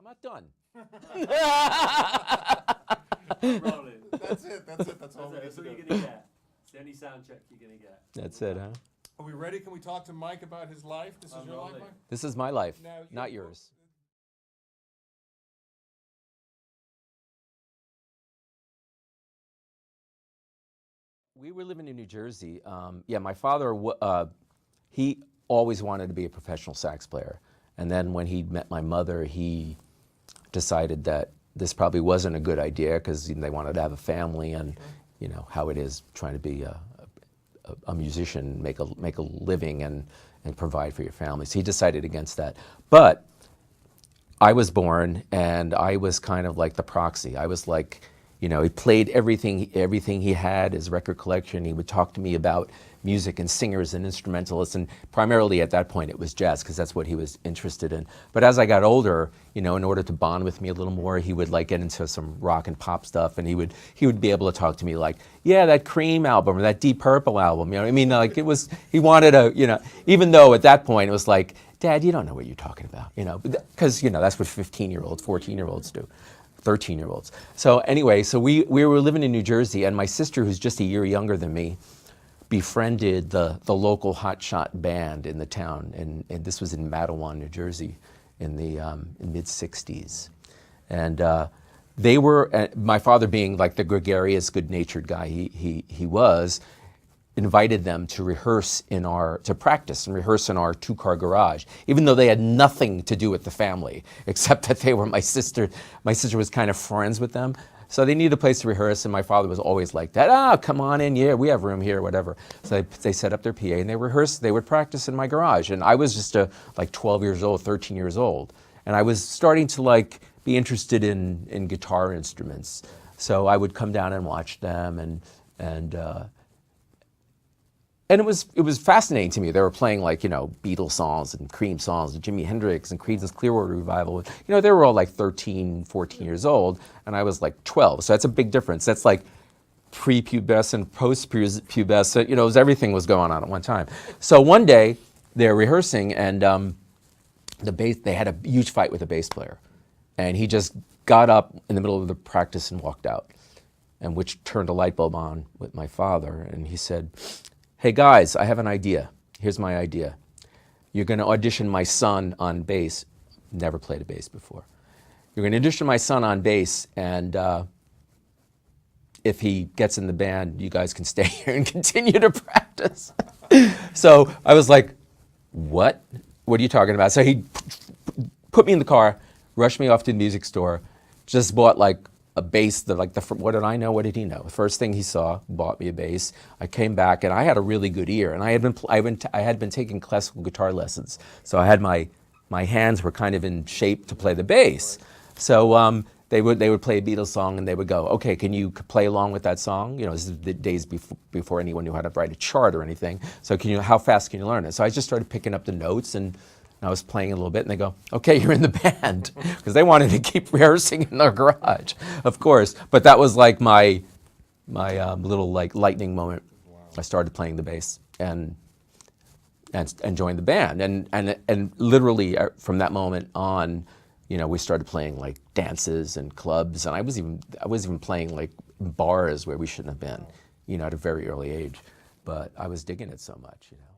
not done. Rolling. That's it. That's all we That's need all to you're do. gonna get. It's the only sound check you're gonna get. That's it, huh? Are we ready? Can we talk to Mike about his life? This is I'm your life, rolling. Mike? This is my life, Now, not yours. We were living in New Jersey. Yeah, my father, he always wanted to be a professional sax player. And then when he met my mother, he decided that this probably wasn't a good idea because they wanted to have a family and, you know, how it is trying to be a musician, make a living and provide for your family. So he decided against that. But I was born and I was kind of like the Proxy. I was like, you know, he played everything he had, his record collection. He would talk to me about music and singers and instrumentalists, and primarily at that point it was jazz because that's what he was interested in. But as I got older, you know, in order to bond with me a little more, he would like get into some rock and pop stuff, and he would be able to talk to me like, yeah, that Cream album or that Deep Purple album, you know what I mean? Like it was, he wanted to, you know, even though at that point it was like, Dad, you don't know what you're talking about, you know, because, you know, that's what 15-year-olds, 14-year-olds do. 13-year-olds. So anyway, so we were living in New Jersey, and my sister, who's just a year younger than me, befriended the local hotshot band in the town, and this was in Matawan, New Jersey, in the mid-'60s. And they were, my father being like the gregarious, good-natured guy he was, invited them to rehearse to practice and rehearse in our two-car garage, even though they had nothing to do with the family, except that they were my sister was kind of friends with them. So they needed a place to rehearse, and my father was always like that, come on in, yeah, we have room here, whatever. So they set up their PA and they rehearsed, they would practice in my garage. And I was just like 12 years old, 13 years old. And I was starting to like be interested in guitar instruments. So I would come down and watch them, and it was fascinating to me. They were playing like, you know, Beatles songs and Cream songs and Jimi Hendrix and Creedence Clearwater Revival. You know, they were all like 13, 14 years old, and I was like 12. So that's a big difference. That's like pre-pubescent, post-pubescent, you know, everything was going on at one time. So one day they're rehearsing, and they had a huge fight with the bass player. And he just got up in the middle of the practice and walked out, and which turned a light bulb on with my father. And he said, hey guys, I have an idea. Here's my idea. You're going to audition my son on bass. Never played a bass before. You're going to audition my son on bass, and if he gets in the band, you guys can stay here and continue to practice. So I was like, what? What are you talking about? So he put me in the car, rushed me off to the music store, just bought like a bass, what did I know? What did he know? The first thing he saw, bought me a bass. I came back and I had a really good ear, and I had been taking classical guitar lessons, so I had my hands were kind of in shape to play the bass. So they would play a Beatles song and they would go, okay, can you play along with that song? You know, this is the days before anyone knew how to write a chart or anything. So how fast can you learn it? So I just started picking up the notes, and I was playing a little bit, and they go, okay, you're in the band. Because they wanted to keep rehearsing in their garage, of course. But that was like my little like lightning moment. Wow. I started playing the bass and joined the band. And literally from that moment on, you know, we started playing like dances and clubs. And I was even playing like bars where we shouldn't have been, you know, at a very early age. But I was digging it so much, you know.